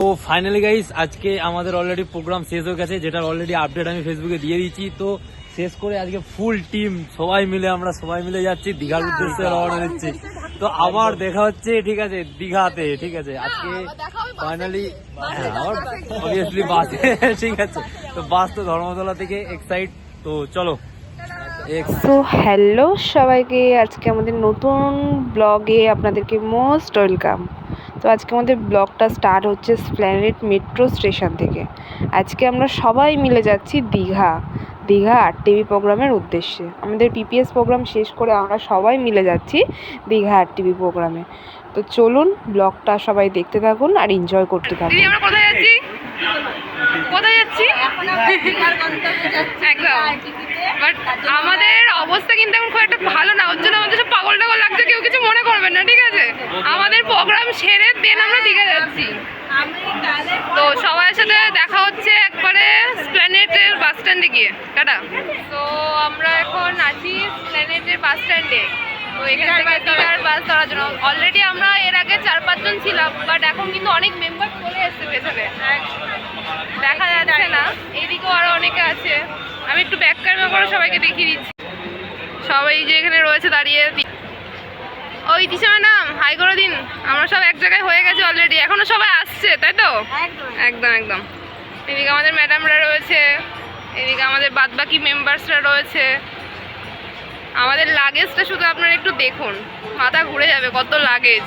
তো finally guys আজকে আমাদের অলরেডি প্রোগ্রাম শেষ হয়ে গেছে, যেটার অলরেডি আপডেট আমি ফেসবুকে দিয়ে দিয়েছি। তো শেষ করে আজকে ফুল টিম আমরা সবাই মিলে যাচ্ছি দীঘার উদ্দেশ্যে রওনা দিচ্ছি। তো আবার দেখা হচ্ছে, ঠিক আছে, দীঘাতে। ঠিক আছে, আজকে ফাইনালি অবভিয়াসলি বাসে। ঠিক আছে, তো বাস তো ধর্মতলা থেকে এক্সাইট। তো চলো। সো হ্যালো সবাইকে, আজকে আমাদের নতুন ব্লগে আপনাদেরকে মোস্ট ওয়েলকাম। তো আজকে আমাদের ব্লগটা স্টার্ট হচ্ছে স্প্ল্যানেড মেট্রো স্টেশন থেকে। আজকে আমরা সবাই মিলে যাচ্ছি দীঘা আরটিভি প্রোগ্রামের উদ্দেশ্যে। আমাদের পিপিএস প্রোগ্রাম শেষ করে আমরা সবাই মিলে যাচ্ছি দীঘা আরটিভি প্রোগ্রামে। তো চলুন ব্লগটা সবাই দেখতে থাকুন আর এনজয় করতে থাকুন। আমরা কোথায় যাচ্ছি? বাট আমাদের অবস্থা কিন্তু এখন খুব একটা ভালো না, ওর জন্য আমাদের সব পাগল টাগল লাগছে, কেউ কিছু মনে করবেন না, ঠিক আছে? আমাদের প্রোগ্রাম সেরে দেন আমরা দীঘা যাচ্ছি। তো সবার সাথে দেখা হচ্ছে একবারে স্প্ল্যানেডের বাস স্ট্যান্ডে গিয়ে। টাটা। তো আমরা এখন আছি স্প্ল্যানেডের বাস স্ট্যান্ডে। তো এখান থেকে দীঘার বাস ধরার জন্য অলরেডি আমরা এর আগে 4-5 জন ছিলাম, বাট এখন কিন্তু অনেক মেম্বার চলে এসছে পেছনে, দেখা যাচ্ছে না। এইদিকেও আরো অনেকে আছে, আমি একটু ব্যাক ক্যামেরা করে সবাইকে দেখিয়ে দিচ্ছি। সবাই যে এখানে রয়েছে দাঁড়িয়ে। ওই দিশা ম্যাডাম হাই করে দিন। আমরা সব এক জায়গায় হয়ে গেছে অলরেডি, এখনো সবাই আসছে, তাই তো? একদম একদম। এদিকে আমাদের ম্যাডামরা রয়েছে, এদিকে আমাদের বাদবাকি মেম্বার্সরা রয়েছে। আমাদের লাগেজটা শুধু আপনারা একটু দেখুন, মাথা ঘুরে যাবে কত লাগেজ।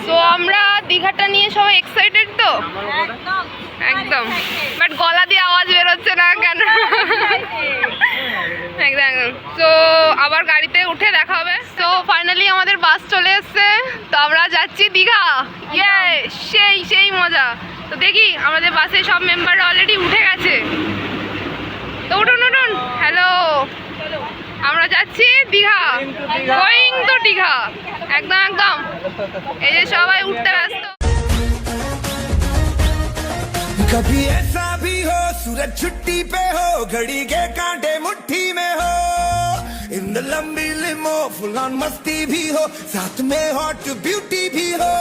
তো আমরা দীঘাটা নিয়ে সবাই এক্সাইটেড তো একদম, বাট গলা দিয়ে আওয়াজ বেরোচ্ছে না কেন? একদম একদম। তো আবার গাড়িতে উঠে দেখা হবে। তো ফাইনালি আমাদের বাস চলে এসছে, তো আমরা যাচ্ছি দীঘা। ইয়ে, সেই মজা। তো দেখি আমাদের বাসে সব মেম্বাররা অলরেডি উঠে গেছে, তো উঠুন। হ্যালো, আমরা যাচ্ছি দীঘা, গোয়িং টু দীঘা। একদম। এই যে সবাই উঠতে ব্যস্ত। कभी ऐसा भी हो सूरज छुट्टी पे हो, घड़ी के कांटे मुट्ठी में हो, इन द लंबी लिमो फुल ऑन मस्ती भी हो, साथ में हॉट ब्यूटी भी हो,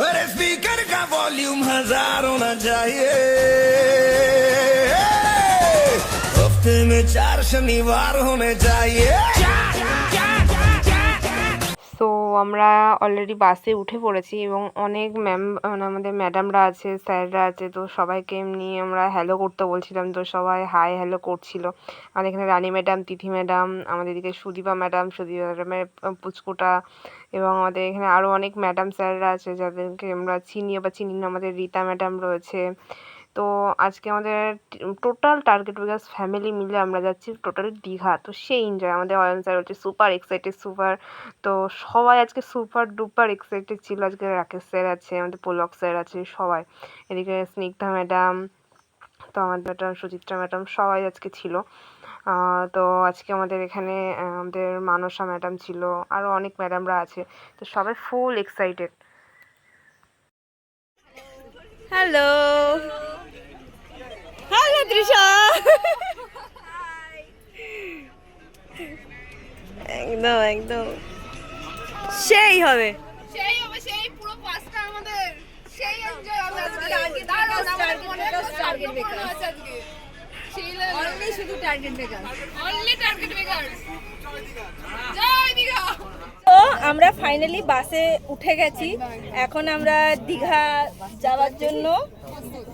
और स्पीकर का वॉल्यूम 1000 होना चाहिए। हफ्ते में 4 शनिवार होने चाहिए। সো আমরা অলরেডি বাসে উঠে পড়েছি এবং অনেক আমাদের ম্যাডামরা আছে, স্যাররা আছে। তো সবাইকে এমনি আমরা হ্যালো করতে বলছিলাম, তো সবাই হাই হ্যালো করছিল। আমাদের এখানে রানী ম্যাডাম, তিথি ম্যাডাম, আমাদের এদিকে সুদীপা ম্যাডামের পুচকুটা, এবং আমাদের এখানে আরও অনেক ম্যাডাম স্যাররা আছে যাদেরকে আমরা চিনি বা চিনি না। আমাদের রীতা ম্যাডাম রয়েছে। তো আজকে আমাদের টোটাল টার্গেট উইগার্স ফ্যামিলি মিলে আমরা যাচ্ছি টোটাল দীঘা। তো সেই এনজয়। আমাদের অয়ন স্যার হচ্ছে সুপার এক্সাইটেড, তো সবাই আজকে সুপার ডুপার এক্সাইটেড ছিল। আজকে রাকেশ স্যার আছে, আমাদের পুলক স্যার আছে, সবাই। এদিকে স্নিগ্ধা ম্যাডাম, তো আমাদের ম্যাডাম সুচিত্রা ম্যাডাম, সবাই আজকে ছিল। তো আজকে আমাদের এখানে আমাদের মানসা ম্যাডাম ছিল, আরও অনেক ম্যাডামরা আছে। তো সবাই ফুল এক্সাইটেড। হ্যালো তৃষা। একদম সেই হবে সেই পুরো পাঁচটা আমাদের সেই এনজয় হবে আজকে। দারুণ, আমাদের মনে টার্গেট বেকার আছে আজকে। সেই অনলি শুধু টার্গেট বেকার, জয় দীঘা। তো আমরা ফাইনালি বাসে উঠে গেছি, এখন আমরা দীঘা যাওয়ার জন্য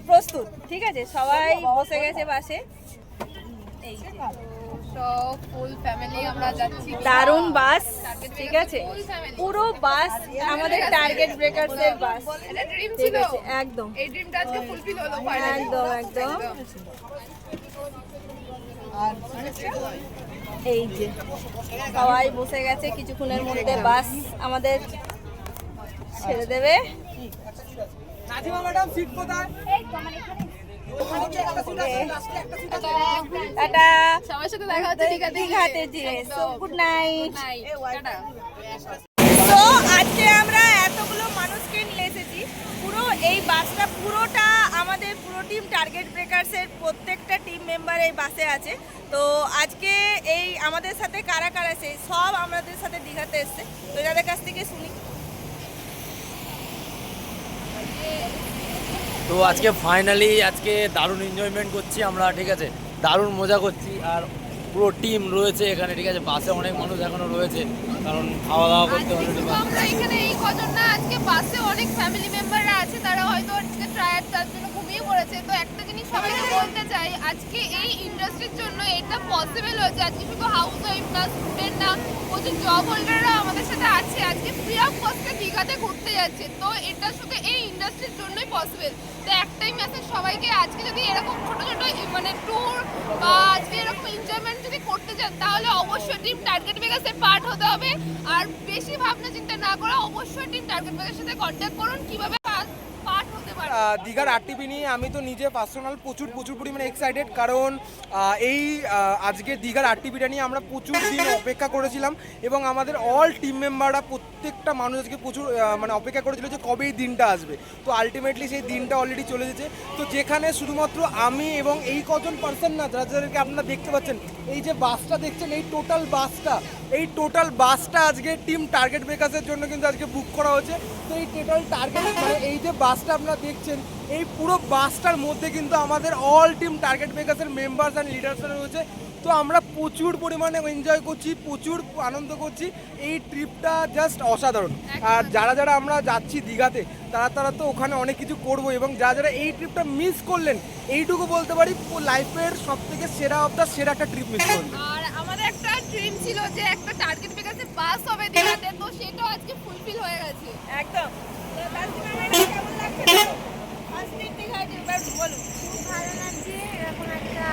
প্রস্তুত। ঠিক আছে, সবাই বসে গেছে বাসে। এই সব ফুল ফ্যামিলি আমরা যাচ্ছি। দারুণ বাস, ঠিক আছে, পুরো বাস আমাদের টার্গেট ব্রেকারস এর বাস। এটা ড্রিম ঠিক ছিল, আছে, একদম এই ড্রিমটা আজকে ফুলফিল হলো ফাইনালি। একদম। এই যে সবাই বসে গেছে, কিছুক্ষণের মধ্যে বাস আমাদের ছেড়ে দেবে। টাটা, সবার সাথে দেখা হচ্ছে দীঘাতে। Good night. তো আজকে আমরা এত এতগুলো মানুষকে নিয়ে এসেছি। পুরো এই বাসটা পুরোটা আমাদের পুরো টিম টার্গেট ব্রেকার্সের প্রত্যেকটা টিম মেম্বার এই বাসে আছে। তো আজকে এই আমাদের সাথে কারা কারা আছে সব আমাদের সাথে দীঘাতে এসছে, তো যাদের কাছ থেকে শুনি। তো আজকে ফাইনালি আজকে দারুণ এনজয়মেন্ট করছি আমরা, ঠিক আছে, দারুণ মজা করছি। আর পুরো টিম রয়েছে এখানে, ঠিক আছে, বাসে অনেক মানুষ এখনো রয়েছে কারণ খাওয়া দাওয়া করতে আজকে হবে। শুধু আমরা এখানে এই কজন না, আজকে বাসে অনেক ফ্যামিলি মেম্বাররা আছে, তারা হয়তো আজকে টায়ার্ড, তার জন্য ঘুমিয়ে পড়েছে। তো একটা জিনিস সবাইকে বলতে চাই, আজকে এই ইন্ডাস্ট্রির জন্য এটা পসিবল হয়েছে। আজকে শুধু হাউস ওয়াইফ না, স্টুডেন্ট না, প্রচুর জব হোল্ডাররা আমাদের সাথে আছে, আজকে ফ্রি অফ কস্টে দীঘাতে ঘুরতে যাচ্ছে। তো এটা শুধু এই ইন্ডাস্ট্রির জন্যই পসিবল। তো একটাই মেসেজ সবাইকে, আজকে যদি এরকম ছোট ছোট মানে ট্যুর বা আজকে এরকম এনজয়মেন্ট যদি করতে চান তাহলে অবশ্যই টিম টার্গেট বেগাসের পার্ট হতে হবে। আর বেশি ভাবনা চিন্তা না করে অবশ্যই টিম টার্গেট বেগাসের সাথে কন্ট্যাক্ট করুন কিভাবে পার্ট হতে পারে। দীঘার আরটিপি নিয়ে আমি তো নিজে পার্সোনাল প্রচুর পরিমাণে এক্সাইটেড, কারণ এই আজকে দীঘার আরটিপিটা নিয়ে আমরা প্রচুর দিন অপেক্ষা করেছিলাম এবং আমাদের অল টিম মেম্বাররা প্রত্যেকটা মানুষ আজকে প্রচুর মানে অপেক্ষা করেছিল যে কবে এই দিনটা আসবে। তো আলটিমেটলি সেই দিনটা অলরেডি চলে এসেছে। তো যেখানে শুধুমাত্র আমি এবং এই কজন পার্সন না, যাদেরকে আপনারা দেখতে পাচ্ছেন, এই যে বাসটা দেখছেন, এই টোটাল বাসটা আজকে টিম টার্গেট ব্রেকার্সের জন্য কিন্তু আজকে বুক করা হয়েছে। তো এই টোটাল টার্গেট মানে এই যে বাসটা আপনারা দেখছেন, এই পুরো বাসটার মধ্যে কিন্তু আমাদের অল টিম টার্গেট ব্রেকার্সের মেম্বার্স অ্যান্ড লিডার্সরা রয়েছে। তো আমরা প্রচুর পরিমাণে এনজয় করছি, প্রচুর আনন্দ করছি। এই ট্রিপটা জাস্ট অসাধারণ। আর যারা আমরা যাচ্ছি দীঘাতে, তারা তো ওখানে অনেক কিছু করবো, এবং যারা এই ট্রিপটা মিস করলেন, এইটুকু বলতে পারি লাইফের সব থেকে সেরা অফ দ্য সেরা একটা ট্রিপ মিস করলেন। আর আমাদের একটা ড্রিম ছিল যে একটা টার্গেট বেগাসে বাস হবে দীঘাতে, তো সেটাও আজকে ফুলফিল হয়ে গেছে। একদম। তো তাসলিমা ম্যাডাম কেমন লাগছে? ফার্স্ট ট্রিপ দীঘা বলুন। খুব ভালো লাগছে। এরকম একটা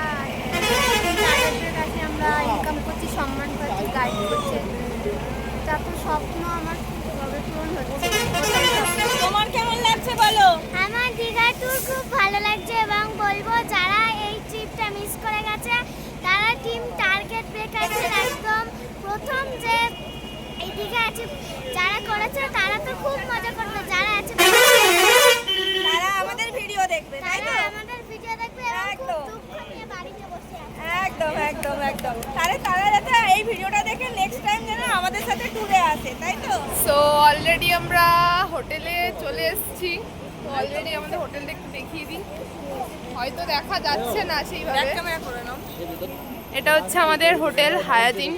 টার্গেটের কাছে আমরা ইনকাম করছি, সম্মান পাচ্ছি, গাইড করছে, তা তো স্বপ্ন আমার কবে পূরণ হচ্ছে। তোমার কেমন লাগছে বলো? আমার দীঘা ট্যুর খুব ভালো লাগছে এবং বলবো যারা এই ট্রিপটা মিস করে গেছে তারা টিম টার্গেট ব্রেকার্সের একদম প্রথম যে এই দীঘা আছে যারা করেছে তারা তো খুব মজা করবে, যারা আছে তারা আমাদের ভিডিও দেখবে, তাই তো? তারা আমাদের ভিডিও দেখবে এবং খুব একদম। দুঃখ নিয়ে বাড়িতে বসে আছে। একদম। তারা যাতে এই ভিডিওটা দেখে নেক্সট টাইম যেন আমাদের সাথে ট্যুরে আসে, তাই তো? সো অলরেডি আমরা হোটেলে চলে এসেছি। তো অলরেডি আমাদের হোটেলটা একটু দেখিয়ে দিই, হয়তো দেখা যাচ্ছে না সেইভাবে। ক্যামেরা করে নাও। এটা হচ্ছে আমাদের হোটেল হায়াতিন।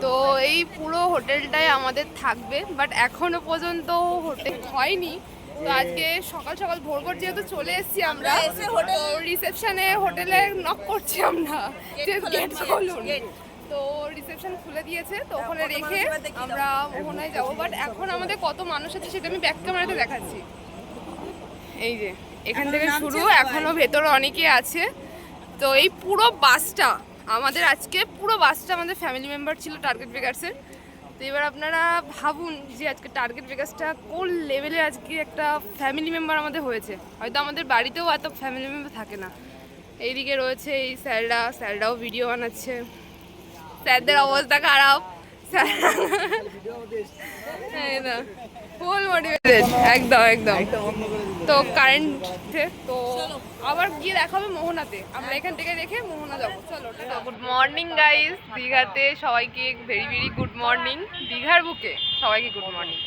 তো এই পুরো হোটেলটাই আমাদের থাকবে, বাট এখনো পর্যন্ত হোটেল হয়নি। তো আজকে সকাল সকাল ভোর যেহেতু চলে এসেছি আমরা, এসে হোটেল রিসেপশনে হোটেলে নক করছি আমরা যে গেট খুলুন। তো রিসেপশন খুলে দিয়েছে, তো ওখানে রেখে আমরা মোহনায় যাবো। বাট এখন আমাদের কত মানুষ আছে সেটা আমি ব্যাক ক্যামেরাতে দেখাচ্ছি। এই যে এখান থেকে শুরু, এখনো ভেতরে অনেকে আছে। তো এই পুরো বাসটা আমাদের আমাদের ফ্যামিলি মেম্বার ছিল টার্গেট ব্রেকার্সের। তো এবার আপনারা ভাবুন যে আজকে টার্গেট ব্রেকার্সটা কোন লেভেলে আজকে একটা ফ্যামিলি মেম্বার আমাদের হয়েছে। হয়তো আমাদের বাড়িতেও এত ফ্যামিলি মেম্বার থাকে না। এইদিকে রয়েছে এই স্যাররাও ভিডিও বানাচ্ছে, স্যারদের অবস্থা খারাপ, ফুল মোটিভেটেড, একদম। তো কারেন্ট তো আবার গিয়ে দেখা হবে মোহনাতে, আমরা এখান থেকে রেখে মোহনা যাবো। চলো, গুড মর্নিং গাইস। দীঘাতে সবাইকে ভেরি গুড মর্নিং। দীঘার বুকে সবাইকে গুড মর্নিং।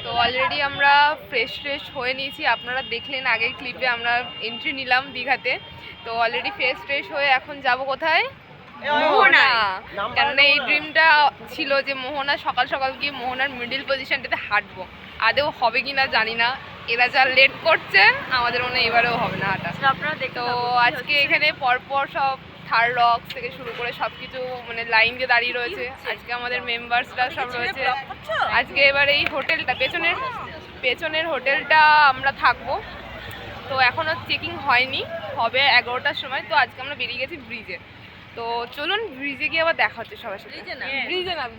তো অলরেডি আমরা ফ্রেশ হয়ে নিয়েছি, আপনারা দেখলেন আগের ক্লিপে আমরা এন্ট্রি নিলাম দীঘাতে। তো অলরেডি ফ্রেশ হয়ে এখন যাব কোথায়? মোহনা। কেননা এই ড্রিমটা ছিল যে মোহনা সকাল গিয়ে মোহনার মিডল পজিশনটাতে হাঁটবো। আদেও হবে কিনা জানি না, এরা যা লেট করছে আমাদের মনে এবারেও হবে না হাঁটা। তো আজকে এখানে পরপর সব থার্ড রক থেকে শুরু করে সব কিছু মানে লাইন দিয়ে দাঁড়িয়ে রয়েছে। আজকে আমাদের মেম্বার্সরা সব রয়েছে। আজকে এবার এই হোটেলটা পেছনের হোটেলটা আমরা থাকবো। তো এখনও চেকিং হয়নি, হবে 11টার সময়। তো আজকে আমরা বেরিয়ে গেছি ব্রিজে। তো চলুন ব্রিজে গিয়ে আবার দেখা হচ্ছে সবার সাথে। ব্রিজে না,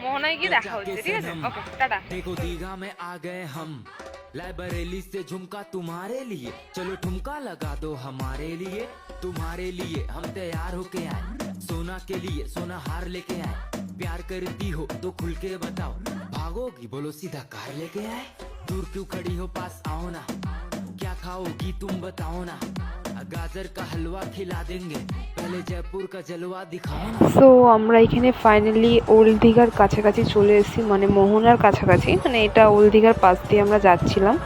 মোহনায় গিয়ে দেখা হচ্ছে, ঠিক আছে? ওকে, টাটা। देखो दीघा में आ गए हम, लाए बरेली से झुमका तुम्हारे लिए, चलो ठुमका लगा दो हमारे लिए, तुम्हारे लिए हम तैयार होके आए, सोना के लिए सोना हार लेके आए, प्यार करती हो तो खुल के बताओ, भागो भागोगी बोलो सीधा कार लेके आए दूर क्यों खड़ी हो पास आओ ना क्या खाओगी तुम बताओ ना गाजर का हलवा खिला देंगे पहले जयपुर का जलवा दिखाओ ना। সো আমরা এখানে ফাইনালি ওল্ড দীঘার কাছাকাছি চলে এসেছি, মানে মোহনার কাছাকাছি, মানে এটা ওল্ড দীঘার পাশ দিয়ে আমরা যাচ্ছিলাম।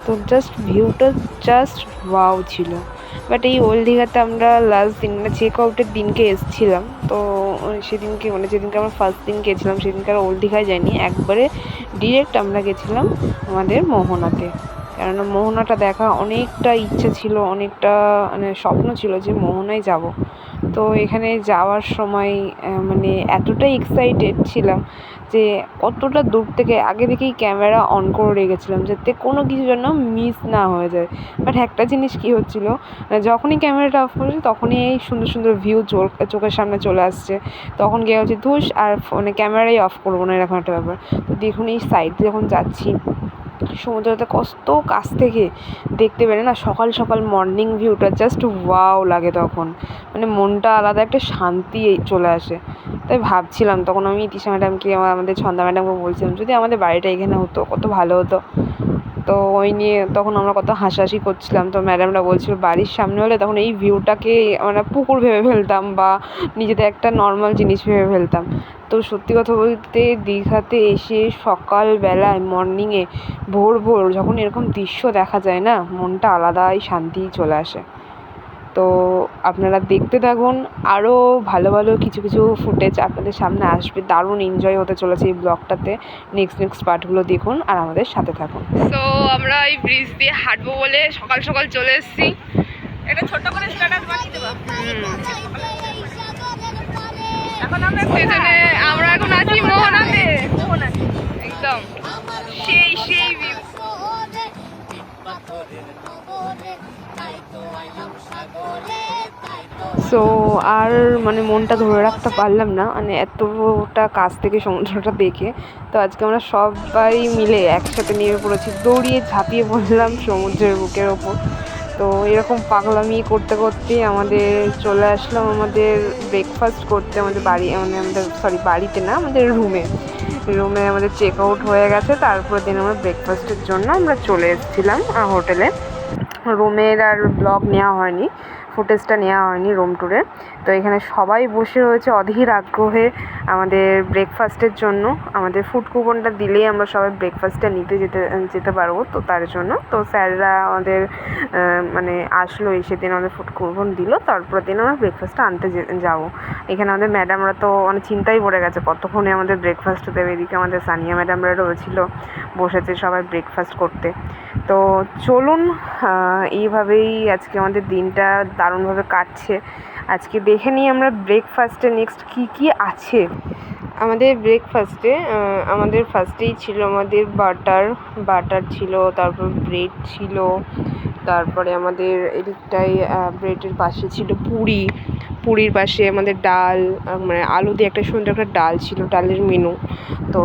তো জাস্ট ভিউটা জাস্ট ওয়াও ছিল। বাট এই ওল্ড দীঘাতে আমরা লাস্ট দিন মানে চেক আউটের দিনকে এসেছিলাম। তো সেদিনকে মানে যেদিনকে আমরা ফার্স্ট দিন গেছিলাম সেদিনকে আর ওল্ড দীঘায় যাইনি, একবারে ডিরেক্ট আমরা গেছিলাম আমাদের মোহনাতে। কেননা মোহনাটা দেখা অনেকটা ইচ্ছা ছিল, অনেকটা মানে স্বপ্ন ছিল যে মোহনায় যাব। তো এখানে যাওয়ার সময় মানে এতটাই এক্সাইটেড ছিলাম যে কতটা দূর থেকে আগে থেকেই ক্যামেরা অন করে রেখেছিলাম যাতে কোনো কিছু যেন মিস না হয়ে যায়। বাট একটা জিনিস কী হচ্ছিল, যখনই ক্যামেরাটা অফ করেছি তখনই এই সুন্দর সুন্দর ভিউ চোখের সামনে চলে আসছে। তখন গিয়ে হচ্ছে ধুস আর মানে ক্যামেরাই অফ করবো না, এরকম একটা ব্যাপার। তো দেখুন এই সাইড দিয়ে যখন যাচ্ছি সমুদ্রটা কত কাছ থেকে দেখতে পেলে না, সকাল সকাল মর্নিং ভিউটা জাস্ট ওয়াও লাগে তখন, মানে মনটা আলাদা একটা শান্তি চলে আসে। তাই ভাবছিলাম তখন আমি তিশা ম্যাডামকে আমাদের ছন্দা ম্যাডামকে বলছিলাম যদি আমাদের বাড়িটা এখানে হতো কত ভালো হতো। তো ওই নিয়ে তখন আমরা কত হাসাহাসি করছিলাম। তো ম্যাডামরা বলছিল বাড়ির সামনে হলে তখন এই ভিউটাকে আমরা পুকুর ভেবে ফেলতাম বা নিজেদের একটা নর্মাল জিনিস ভেবে ফেলতাম। তো সত্যি কথা বলতে দীঘাতে এসে সকালবেলায় মর্নিংয়ে ভোর ভোর যখন এরকম দৃশ্য দেখা যায় না, মনটা আলাদাই শান্তি চলে আসে। তো আপনারা দেখতে থাকুন, আরও ভালো ভালো কিছু কিছু ফুটেজ আপনাদের সামনে আসবে। দারুণ এনজয় হতে চলেছে এই ব্লগটাতে। নেক্সট পার্টগুলো দেখুন আর আমাদের সাথে থাকুন। সো আমরা এই ব্রিজ দিয়ে হাঁটবো বলে সকাল সকাল চলে এসেছি। এটা ছোট করে স্ট্যাটাস বানিয়ে দেবো। এখন আমরা সেজন্য আমরা এখন আছি মোহনাতে, একদম সেই ভিউ। সো আর মানে মনটা ধরে রাখতে পারলাম না, মানে এতটা কাছ থেকে সমুদ্রটা দেখে। তো আজকে আমরা সবাই মিলে একসাথে নেমে পড়েছি, দৌড়িয়ে ঝাঁপিয়ে পড়লাম সমুদ্রের বুকের ওপর। তো এরকম পাগলামি করতে করতে আমাদের চলে আসলাম আমাদের ব্রেকফাস্ট করতে আমাদের বাড়ি, মানে আমাদের বাড়িতে না, আমাদের রুমে আমাদের চেক আউট হয়ে গেছে। তারপর দিন আমরা ব্রেকফাস্টের জন্য আমরা চলে এসেছিলাম হোটেলে। রুমের আর ব্লগ নেওয়া হয়নি, ফুটেজটা নেওয়া হয়নি রুম ট্যুরের। তো এখানে সবাই বসে রয়েছে অধীর আগ্রহে আমাদের ব্রেকফাস্টের জন্য। আমাদের ফুড কুপনটা দিলেই আমরা সবাই ব্রেকফাস্টটা নিতে যেতে পারবো। তো তার জন্য তো স্যাররা আমাদের মানে আসলো, এসে দিন আমাদের ফুড কুপন দিল, তারপর দিন আমরা ব্রেকফাস্টটা আনতে যাবো। এখানে আমাদের ম্যাডামরা তো অনেক চিন্তাই পড়ে গেছে কতক্ষণে আমাদের ব্রেকফাস্ট দেবে। এদিকে আমাদের সানিয়া ম্যাডামরা রয়েছিল, বসেছে সবাই ব্রেকফাস্ট করতে। তো চলুন এইভাবেই আজকে আমাদের দিনটা দারুণভাবে কাটছে। আজকে দেখে নিই আমরা ব্রেকফাস্টে নেক্সট কী আছে। আমাদের ব্রেকফাস্টে আমাদের ফার্স্টেই ছিল আমাদের বাটার ছিল, তারপর ব্রেড ছিল, তারপরে আমাদের এদিকটায় ব্রেডের পাশে ছিল পুরির পাশে আমাদের ডাল, মানে আলু দিয়ে একটা সুন্দর একটা ডাল ছিল, ডালের মেনু। তো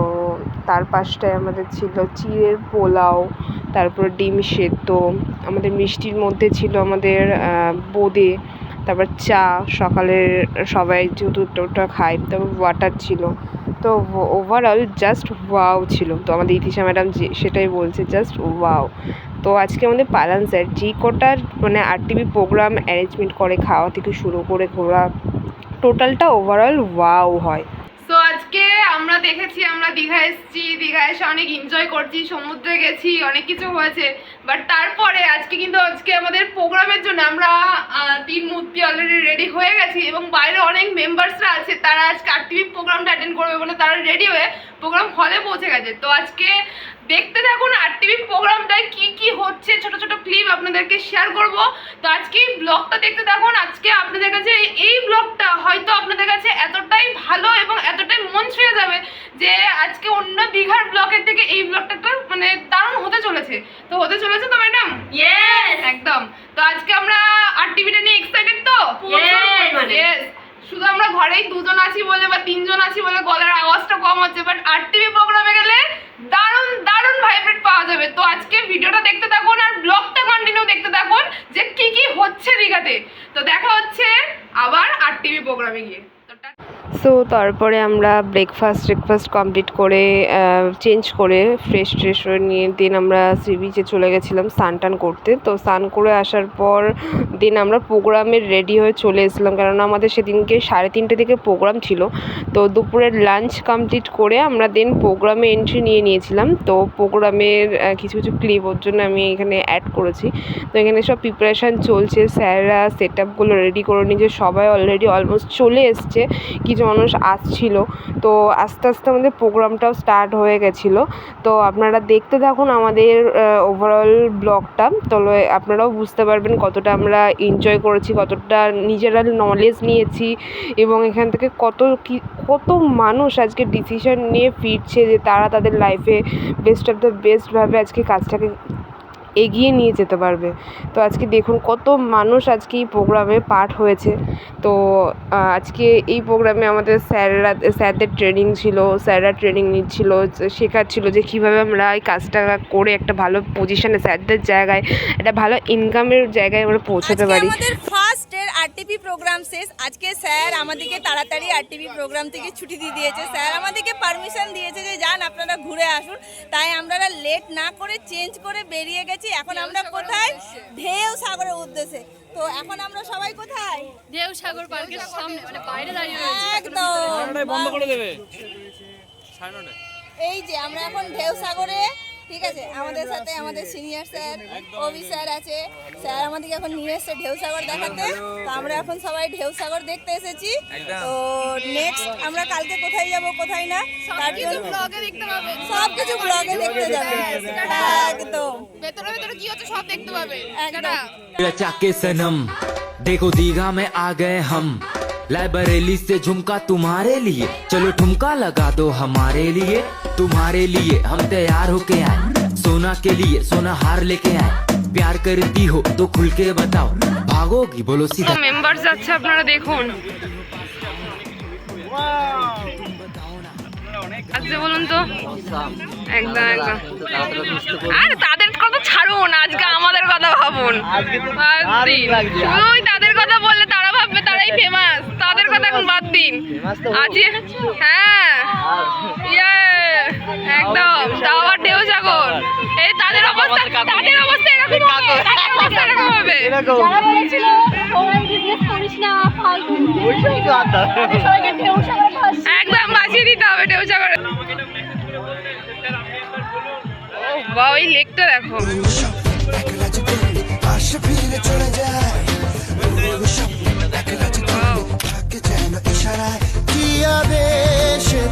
তার পাশটায় আমাদের ছিল চিড়ের পোলাও, তারপর ডিম সেদ্ধ, আমাদের মিষ্টির মধ্যে ছিল আমাদের বোঁদে, তারপর চা, সকালের সবাই যেহেতু ওটা খায়, তারপর ওয়াটার ছিল। তো ওভারঅল জাস্ট ওয়াও ছিল। তো আমাদের ইতিশা ম্যাডাম সেটাই বলছে জাস্ট ওয়াও। তো আজকে আমাদের পালান স্যার যে কটার মানে আরটিভি প্রোগ্রাম অ্যারেঞ্জমেন্ট করে, খাওয়া থেকে শুরু করে ঘোরা, টোটালটা ওভারঅল ওয়াও হয়। সো আজকে আমরা দেখেছি, আমরা দীঘা এসেছি, দীঘা এসে অনেক এনজয় করছি, সমুদ্রে গেছি, অনেক কিছু হয়েছে। বাট তারপরে আজকে আমাদের প্রোগ্রামের জন্য আমরা 3 মূর্তি অলরেডি রেডি হয়ে গেছি এবং বাইরে অনেক মেম্বার্সরা আছে, তারা আজকে আরটিভি প্রোগ্রামটা অ্যাটেন্ড করবে বলে তারা রেডি হয়ে প্রোগ্রাম হলে পৌঁছে গেছে। তো আজকে দেখতে থাকুন আরটিভি প্রোগ্রামটায় কি হচ্ছে, ছোট ছোট ক্লিপ আপনাদেরকে শেয়ার করব। তো আজকে এই ব্লগটা দেখতে থাকুন। আজকে আপনাদের কাছে এই ব্লগটা হয়তো আপনাদের কাছে এতটাই ভালো এবং এতটাই মন ছুঁয়ে যাবে যে আজকে অন্য দীঘার ব্লগের থেকে এই ব্লগটা মানে দারুণ হতে চলেছে। তো ম্যাডাম ইয়েস একদম। তো আজকে আমরা আরটিভিটা নিয়ে এক্সাইটেড তো ইয়েস। শুধু আমরা ঘরেই 2 জন আছি বলে বা 3 জন আছি বলে গলার আওয়াজটা কম হচ্ছে, বাট আরটিভি প্রোগ্রামে গেলে দারুণ ভাইব্রেট পাওয়া যাবে। তো আজকে ভিডিওটা দেখতে থাকুন আর ব্লগটা কন্টিনিউ দেখতে থাকুন যে কি হচ্ছে দীঘাতে। তো দেখা হচ্ছে আবার আরটিভি প্রোগ্রামে গিয়ে। সো সো তারপরে আমরা ব্রেকফাস্ট কমপ্লিট করে চেঞ্জ করে ফ্রেশ হয়ে নিয়ে দেন আমরা সি বিচে চলে গেছিলাম স্নান টান করতে। তো স্নান করে আসার পর দেন আমরা প্রোগ্রামের রেডি হয়ে চলে এসেছিলাম, কেননা আমাদের সেদিনকে 3:30 থেকে প্রোগ্রাম ছিল। তো দুপুরের লাঞ্চ কমপ্লিট করে আমরা দেন প্রোগ্রামে এন্ট্রি নিয়েছিলাম। তো প্রোগ্রামের কিছু ক্লিপ ওর জন্য আমি এখানে অ্যাড করেছি। তো এখানে সব প্রিপারেশান চলছে, স্যাররা সেট আপগুলো রেডি করে নিয়েছে, সবাই অলরেডি অলমোস্ট চলে এসছে, কিছু মানুষ আসছিল। তো আস্তে আস্তে আমাদের প্রোগ্রামটাও স্টার্ট হয়ে গেছিলো। তো আপনারা দেখতে থাকুন আমাদের ওভারঅল ব্লগটা, তাহলে আপনারাও বুঝতে পারবেন কতটা আমরা এনজয় করেছি, কতটা নিজেরা নলেজ নিয়েছি এবং এখান থেকে কত মানুষ আজকে ডিসিশন নিয়ে ফিরছে যে তারা তাদের লাইফে বেস্ট অফ দ্য বেস্টভাবে আজকে কাজটাকে এগিয়ে নিয়ে যেতে পারবে। তো আজকে দেখুন কত মানুষ আজকে এই প্রোগ্রামে পার্ট হয়েছে। তো আজকে এই প্রোগ্রামে আমাদের স্যারদের ট্রেনিং ছিল, স্যাররা ট্রেনিং নিচ্ছিল, শেখাচ্ছিল যে কীভাবে আমরা এই কাজটা করে একটা ভালো পজিশনে, স্যারদের জায়গায় একটা ভালো ইনকামের জায়গায় আমরা পৌঁছাতে পারি। আমাদের ফার্স্ট এর আরটিপি প্রোগ্রাম শেষ। আজকে স্যার আমাদেরকে তাড়াতাড়ি আরটিপি প্রোগ্রাম থেকে ছুটি দিয়ে দিয়েছে। স্যার আমাদেরকে পারমিশন দিয়েছে যে যান আপনারা ঘুরে আসুন, তাই আমরা লেট না করে চেঞ্জ করে বেরিয়ে গেছি। এখন আমরা কোথায়? ঢেউ সাগরের উদ্দেশ্যে। তো এখন আমরা সবাই কোথায়? ঢেউ সাগর পার্কের সামনে, মানে বাইরে দাঁড়িয়ে রয়েছে। একদম বন্ধ করে দেবে। এই যে আমরা এখন ঢেউ সাগরে, ঠিক আছে, আমাদের সাথে আমাদের সিনিয়র স্যার অভি স্যার আছে। স্যার আমাদেরকে এখন নিয়ে এসছে ঢেউ সাগর দেখাতে। তো আমরা এখন সবাই ঢেউ সাগর দেখতে এসেছি। তো নেক্সট আমরা কালকে কোথায় যাব কোথায় না তার জন্য ব্লগে দেখতে পাবে, সব কিছু ব্লগে দেখতে যাবে। একদম ভেতরে কি হচ্ছে সব দেখতে পাবে। रचा के सनम देखो दीघा में आ गए हम, लाए बरेली से झुमका तुम्हारे लिए, चलो ठुमका लगा दो हमारे लिए, तुम्हारे लिए हम तैयार होके आए, सोना के लिए सोना हार लेके आए, प्यार करती हो तो खुल के बताओ, भागोगी बोलो তো सीधा। মেম্বার যাচ্ছে, আপনারা দেখুন আজকে বলুন তো একদম আরে তাদের কথা ছাড়ুন, আজকে আমাদের কথা ভাবুন। শুধুই তাদের কথা বললে তারা ভাববে তারাই ফেমাস, তাদের কথা এখন বাদ দিন। আজকে হ্যাঁ একদম, তাও আবার ঢেউ সাগর। এই তাদের অবস্থা এরকম হবে। একদম বাঁচিয়ে দিতে হবে ঢেউ সাগরে। বা ওই লেকটা দেখো।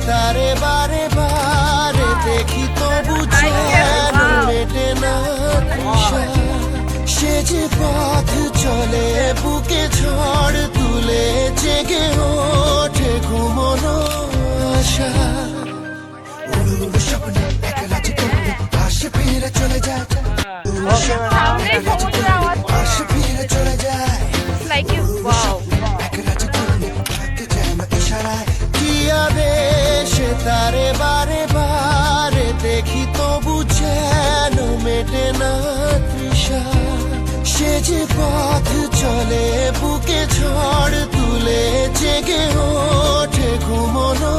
তারে বারে বারে দেখি তো মেটে না সে যে পথ চলে বুকে ঝড় তুলে জেগে ওঠে ঘুমনো আশা, স্বপ্নে একলা আসে ফিরে চলে যায়, আসে ফিরে চলে যায়, লাইক ইউ ওয়াও। তারে বারে বারে দেখি তবু যেন মেটে না তৃষা, সে যে পথ চলে বুকে ঝড় তুলে জেগে ওঠে ঘুমনো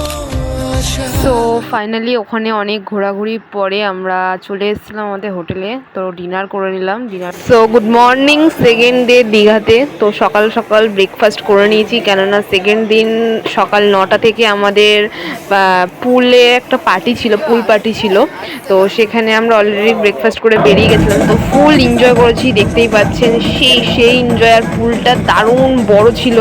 আশা। তো ফাইনালি ওখানে অনেক ঘোরাঘুরি পরে আমরা চলে এসেছিলাম আমাদের হোটেলে। তো ডিনার করে নিলাম। So good morning, second day দীঘাতে। তো সকাল সকাল ব্রেকফাস্ট করে নিয়েছি, কেননা সেকেন্ড দিন সকাল 9টা থেকে আমাদের পুলে একটা পার্টি ছিল, পুল পার্টি ছিল। তো সেখানে আমরা অলরেডি ব্রেকফাস্ট করে বেরিয়ে গেছিলাম। তো ফুল এনজয় করেছি, দেখতেই পাচ্ছেন সেই এনজয়। আর পুলটা দারুণ বড় ছিল,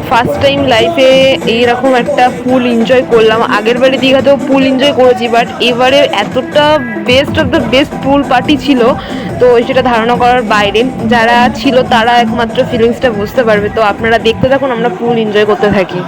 ফার্স্ট টাইম লাইফে এইরকম একটা পুল এনজয় করলাম। আগের বারে দীঘাতেও পুল এনজয় করেছি, বাট এবারে এতটা best of the best pool party ছিল, তো সেটা ধারণা করার বাইরে। যারা ছিল তারা একমাত্র ফিলিংসটা বুঝতে পারবে। তো আপনারা দেখতে থাকুন, আমরা পুল এনজয় করতে থাকি।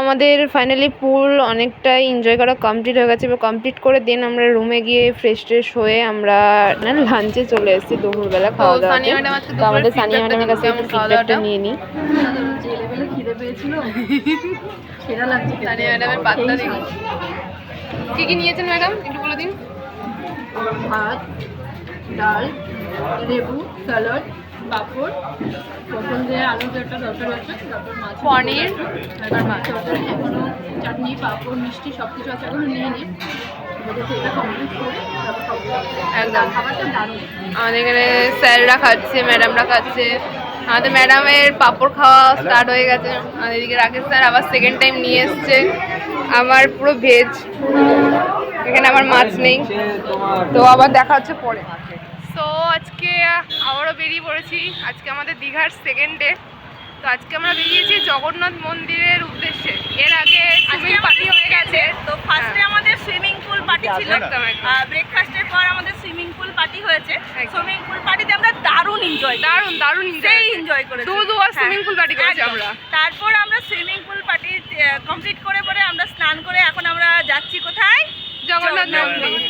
আমাদের ফাইনালি পুল অনেকটাই এনজয় করা কমপ্লিট হয়ে গেছে। এবার কমপ্লিট করে দেন আমরা রুমে গিয়ে ফ্রেশ ট্রেশ হয়ে আমরা লাঞ্চে চলে এসেছি দুপুরবেলা খাওয়া দাওয়াতে। তো আমাদের সানিয়া ম্যাডামের কাছে একটু ফিডব্যাকটা নিয়ে নিই। সানিয়া ম্যাডামের পাত্তা দিন। কি কি নিয়েছেন ম্যাডাম একটু বলে দিন। ভাত, ডাল, লেবু, স্যালাড, পাঁপড়, পটল দিয়ে আলু দিয়ে একটা তরকারি আছে, তারপর মাছ, পনির আর মাছ তরকারি, এখনো চাটনি, পাঁপড়, মিষ্টি সব কিছু আছে, এখনো নিয়ে নিই। আমাদের সেটা কমপ্লিট করে তারপর খাবো। একদম খাবারটা দারুণ। আমাদের এখানে স্যাররা খাচ্ছে, ম্যাডামরা খাচ্ছে। আমাদের ম্যাডামের পাঁপড় খাওয়া স্টার্ট হয়ে গেছে। আমাদের এদিকে রাকেশ স্যার আবার সেকেন্ড টাইম নিয়ে এসছে। আমার পুরো ভেজ, এখানে আমার মাছ নেই। তো আবার দেখা হচ্ছে পরে। সো আজকে আবারও বেরিয়ে পড়েছি। আজকে আমাদের দীঘার সেকেন্ড ডে। তো আজকে আমরা বেরিয়েছি জগন্নাথ মন্দিরের উদ্দেশ্যে। এর আগে সুইমিং পার্টি হয়ে গেছে। তো ফার্স্টে আমাদের সুইমিং পুল পার্টি ছিল, একদম, একদম। ব্রেকফাস্টের পর আমাদের সুইমিং পুল পার্টি হয়েছে। একদম। সুইমিং পুল পার্টিতে আমরা দারুণ দারুণ এনজয় করেছি। দু আর সুইমিং পুল পার্টি করেছি একদম। আমরা। তারপর আমরা সুইমিং পুল পার্টি কমপ্লিট করে পরে আমরা স্নান করে এখন আমরা যাচ্ছি কোথায়? জগন্নাথ মন্দির।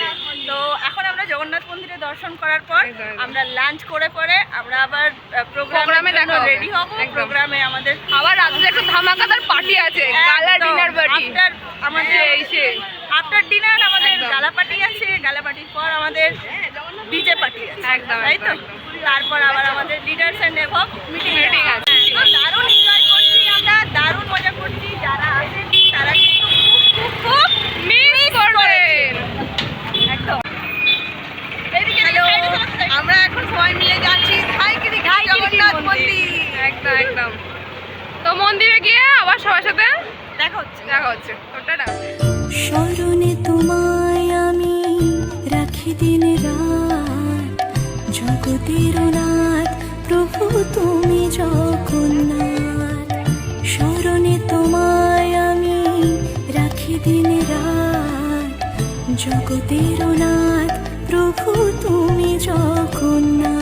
তো এখন আমরা জগন্নাথ মন্দিরে দর্শন করার পর একদম, একদম। আমরা লাঞ্চ করে পরে আমরা আবার প্রোগ্রামে দেখা হবে। রেডি হব। একদম। প্রোগ্রামে আমাদের আবার রাত্রে একটা ধামাকাদার পার্টি আছে, গালা ডিনার পার্টি। আফটার ডিনার আমাদের একদম। গালা পার্টি আছে। গালা পার্টির পর আমাদের ডিজে পার্টি আছে। একদম, তাই তো? একদম। তারপর আবার আমাদের লিডার্স এন্ড এভব মিটিং Meeting আছে। দারুণ এনজয় করছি আমরা, দারুণ মজা করছি। যারা আসেনি তারা কিন্তু খুব মিস করবেন। একদম। হ্যালো, আমরা এখন সবাই মিলে যাচ্ছি ধাইকিরি জগন্নাথ মন্দির। একদম একদম। তো মন্দিরে গিয়ে আবার সবার সাথে দেখা হচ্ছে। তো টাটা। স্মরণে তোমায় আমি রাখি দিন রাত, জগতের নাথ প্রভু তুমি জগন্নাথ। স্মরণে তোমায় আমি রাখি দিন রাত, জগতের নাথ প্রভু তুমি জগন্নাথ।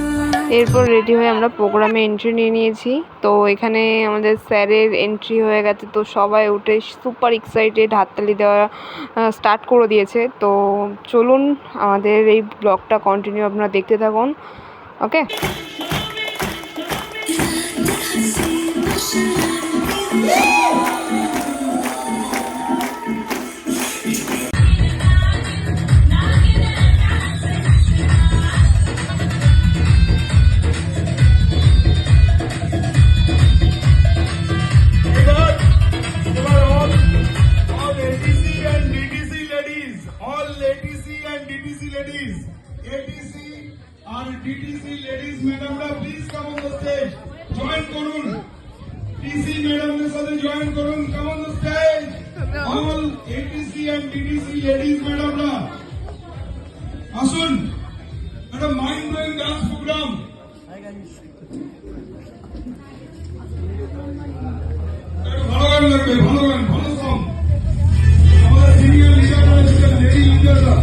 এরপর রেডি হয়ে আমরা প্রোগ্রামে এন্ট্রি নিয়ে নিয়েছি। তো এখানে আমাদের স্যারের এন্ট্রি হয়ে গেছে। তো সবাই উঠে সুপার এক্সাইটেড, হাততালি দেওয়া স্টার্ট করে দিয়েছে। তো চলুন আমাদের এই ব্লগটা কন্টিনিউ আপনারা দেখতে থাকুন। ওকে। DTC ladies ম্যাডামরা please come on the stage, join করুন। TC ম্যাডামদের সাথে জয়েন করুন, come on the stage. All ATC and DTC ladies ম্যাডামরা আসুন। একটা মাইন্ড ব্লোয়িং ডান্স প্রোগ্রাম। ভালো গান লাগবে, ভালো গান, ভালো সং। আমাদের সিনিয়র লিডার রয়েছেন, লেডি লিডাররা।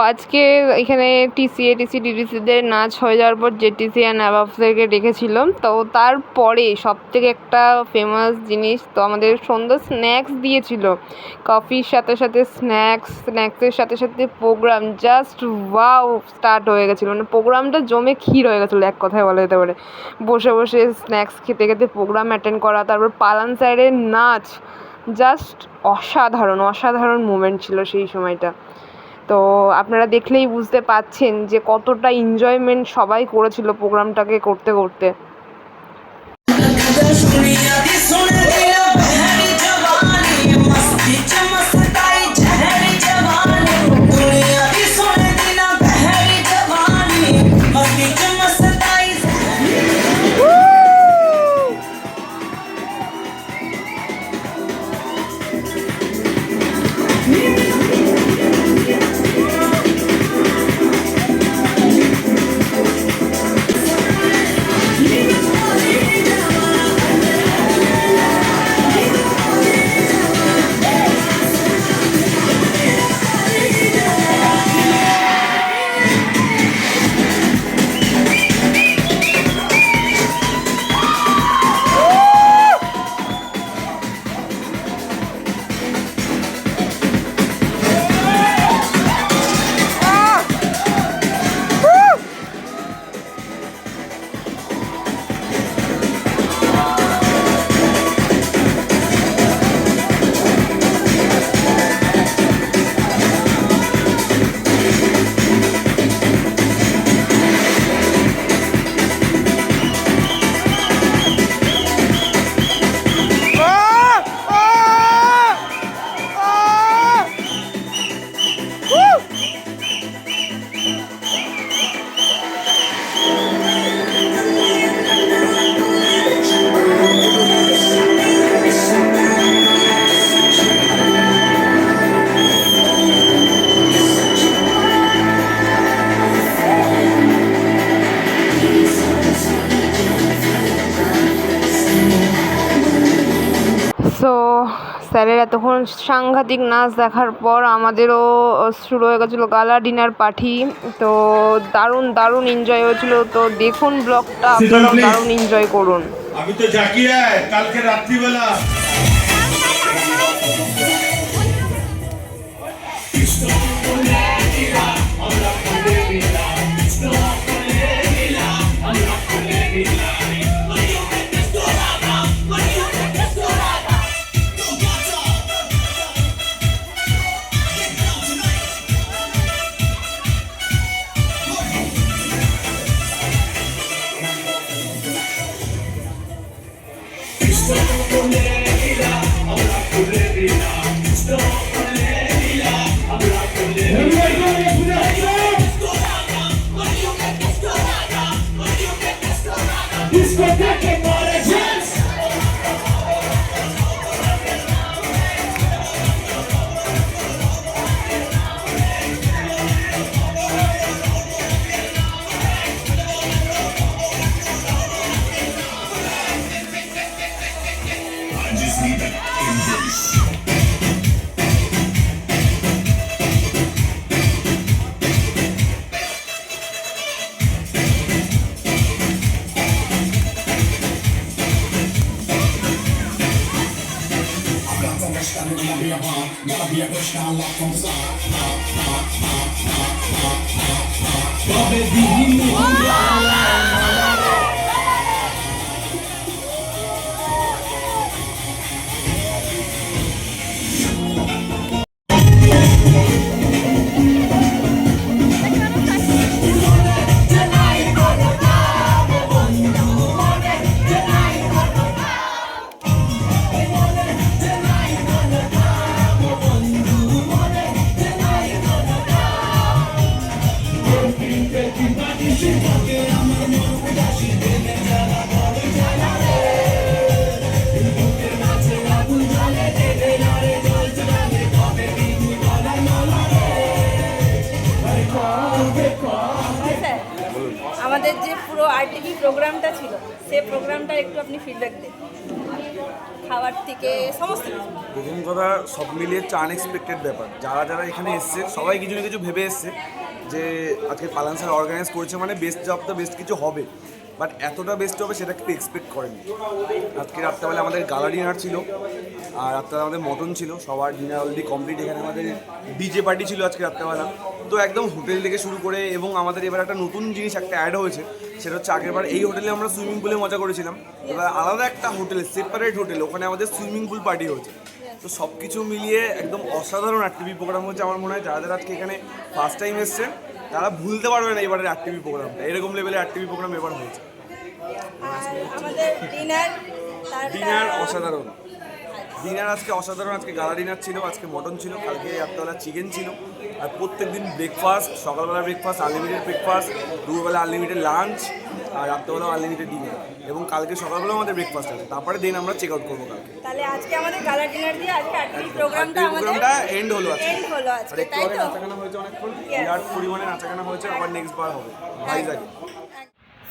আজকে এখানে টিসি, এটিসি, ডিডিসিদের নাচ হয়ে যাওয়ার পর জেটিসি অ্যান্ড অ্যাবাভদেরকে ডেকেছিল। তো তারপরে সবথেকে একটা ফেমাস জিনিস, তো আমাদের সন্ধ্যা স্ন্যাক্স দিয়েছিল, কফির সাথে সাথে স্ন্যাক্সের সাথে সাথে প্রোগ্রাম। জাস্ট ওয়াও স্টার্ট হয়ে গেছিলো, মানে প্রোগ্রামটা জমে ক্ষীর হয়ে গেছিলো এক কথায় বলা যেতে পারে। বসে বসে স্ন্যাক্স খেতে খেতে প্রোগ্রাম অ্যাটেন্ড করা, তারপর পালান স্যারের নাচ, জাস্ট অসাধারণ মোমেন্ট ছিল সেই সময়টা। তো আপনারা দেখলেই বুঝতে পাচ্ছেন যে কতটা এনজয়মেন্ট সবাই করেছিল প্রোগ্রামটাকে করতে করতে। সো স্যারের এতক্ষণ সাংঘাতিক নাচ দেখার পর আমাদেরও শুরু হয়ে গেছিলো গালা ডিনার পার্টি। তো দারুণ এনজয় হয়েছিল। তো দেখুন ব্লগটা, আপনারাও দারুণ এনজয় করুন। আমি তো জাকিয়া কালকে রাত্রিবেলা আমাদের যে পুরো আরটিভি প্রোগ্রামটা ছিল, সেই প্রোগ্রামটার একটু আপনি ফিডব্যাক দেন। খাবার থেকে সমস্ত কিছু। প্রথম কথা, সব মিলিয়ে হচ্ছে আনএক্সপেক্টেড ব্যাপার। যারা যারা এখানে এসছে সবাই কিছু না কিছু ভেবে এসছে যে আজকে পালান স্যার অর্গানাইজ করেছে মানে বেস্ট জব তো বেস্ট কিছু হবে, বাট এতটা বেস্ট হবে সেটা কেউ এক্সপেক্ট করেনি। আজকে রাত্রেবেলা আমাদের গালা ডিনার ছিল, আর রাত্রেবেলা আমাদের মটন ছিল, সবার ডিনার অলরেডি কমপ্লিট। এখানে আমাদের ডিজে পার্টি ছিল আজকে রাত্রেবেলা। তো একদম হোটেল থেকে শুরু করে, এবং আমাদের এবার একটা নতুন জিনিস একটা অ্যাড হয়েছে, সেটা হচ্ছে আগেরবার এই হোটেলে আমরা সুইমিং পুলে মজা করেছিলাম, এবার আলাদা একটা হোটেল, সেপারেট হোটেল, ওখানে আমাদের সুইমিং পুল পার্টি হয়েছে। তো সব কিছু মিলিয়ে একদম অসাধারণ আরটিভি প্রোগ্রাম হচ্ছে। আমার মনে হয় যারা যারা আজকে এখানে ফার্স্ট টাইম এসছেন তারা ভুলতে পারবে না এবারের আরটিভি প্রোগ্রামটা, এরকম লেভেলের আরটিভি প্রোগ্রাম এবার হয়েছে। আমাদের ডিনার অসাধারণ, ডিনার আজকে অসাধারণ। আজকে গালা ডিনার ছিল, আজকে মটন ছিল, কালকে রাত্রেবেলা চিকেন ছিল, আর প্রত্যেকদিন ব্রেকফাস্ট, সকালবেলা ব্রেকফাস্ট, আনলিমিটেড ব্রেকফাস্ট, দুপুরবেলা আনলিমিটেড লাঞ্চ, আর রাত্রেবেলাও আনলিমিটেড ডিনার, এবং কালকে সকালবেলাও আমাদের ব্রেকফাস্ট আছে। তারপরে দিন আমরা চেক আউট করবো কালকে। তাহলে আজকে আমাদের গালা ডিনার দিয়ে আজকে আরটিভি প্রোগ্রামটা এন্ড হলো আজকে। এন্ড হলো আজকে, আর একটু তাই আগে তো? নাচাগানা হয়েছে অনেকক্ষণ, বিরাট পরিমাণে নাচাগানা হয়েছে, আবার নেক্সট বার হবে ভাইজাগে।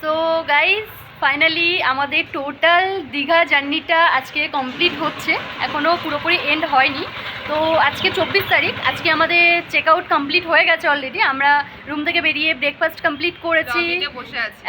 সো গাইজ, ফাইনালি আমাদের টোটাল দীঘা জার্নিটা আজকে কমপ্লিট হচ্ছে, এখনও পুরোপুরি এন্ড হয়নি। তো আজকে 24 তারিখ, আজকে আমাদের চেক আউট কমপ্লিট হয়ে গেছে অলরেডি। আমরা রুম থেকে বেরিয়ে ব্রেকফাস্ট কমপ্লিট করেছি,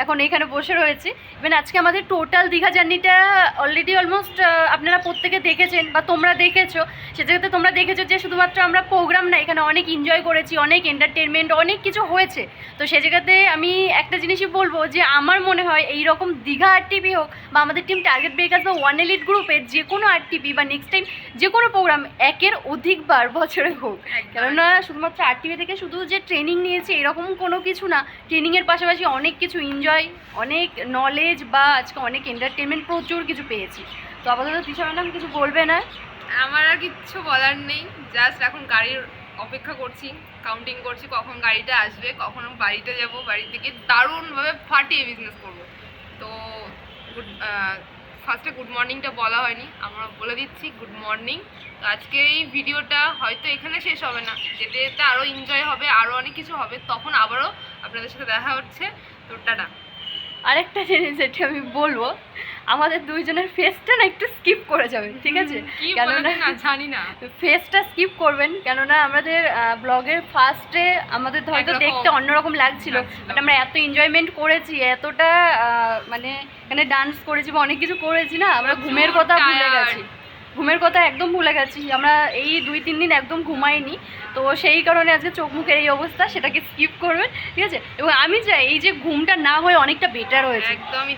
এখন এখানে বসে রয়েছি। ইভেন আজকে আমাদের টোটাল দীঘা জার্নিটা অলরেডি অলমোস্ট আপনারা প্রত্যেকে দেখেছেন বা তোমরা দেখেছো, সে জায়গাতে তোমরা দেখেছো যে শুধুমাত্র আমরা প্রোগ্রাম না, এখানে অনেক এনজয় করেছি, অনেক এন্টারটেনমেন্ট, অনেক কিছু হয়েছে। তো সে জায়গাতে আমি একটা জিনিসই বলবো যে আমার মনে হয় এই রকম দীঘা আরটিভি হোক বা আমাদের টিম টার্গেট ব্রেকার্স বা ওয়ান এলিট গ্রুপের যে কোনো আরটিভি বা নেক্সট টাইম যে কোনো প্রোগ্রাম একের অধিকবার বছরে হোক, কেননা শুধুমাত্র আরটিভি থেকে শুধু যে ট্রেনিং নিয়েছি এরকম কোনো কিছু না, ট্রেনিংয়ের পাশাপাশি অনেক কিছু এনজয়, অনেক নলেজ বা আজকে অনেক এন্টারটেনমেন্ট প্রচুর কিছু পেয়েছি। তো আপাতত তৃষা ম্যাডাম কিছু বলবে না? আমার আর কিচ্ছু বলার নেই, জাস্ট এখন গাড়ির অপেক্ষা করছি, কাউন্টিং করছি কখন গাড়িটা আসবে, কখন বাড়িতে যাব, বাড়ি থেকে দারুণভাবে ফাটিয়ে বিজনেস করবো। তো ফার্স্টে গুড মর্নিংটা বলা হয়নি, আমরা বলে দিচ্ছি গুড মর্নিং। তো আজকে এই ভিডিওটা হয়তো এখানে শেষ হবে না, যেতে যেতে আরও এনজয় হবে, আরও অনেক কিছু হবে, তখন আবারও আপনাদের সাথে দেখা হচ্ছে। তো টাটা। আরেকটা জিনিস যেটা আমি বলবো, আমাদের দুইজনের ফেসটা না একটু স্কিপ করে যাবেন, ঠিক আছে? কেননা জানি না, ফেসটা স্কিপ করবেন, কেননা আমাদের ব্লগের ফার্স্টে আমাদের হয়তো দেখতে অন্যরকম লাগছিল, বাট আমরা এত এনজয়মেন্ট করেছি, এতটা মানে এখানে ডান্স করেছি বা অনেক কিছু করেছি না, আমরা ঘুমের কথা ভুলে গেছি, ঘুমের কথা একদম ভুলে গেছি। আমরা এই 2-3 দিন একদম ঘুমাইনি, তো সেই কারণে আজকে চোখ মুখের এই অবস্থা, সেটাকে স্কিপ করবেন, ঠিক আছে? এবং আমি চাই এই যে ঘুমটা না হয়ে অনেকটা বেটার হয়েছে,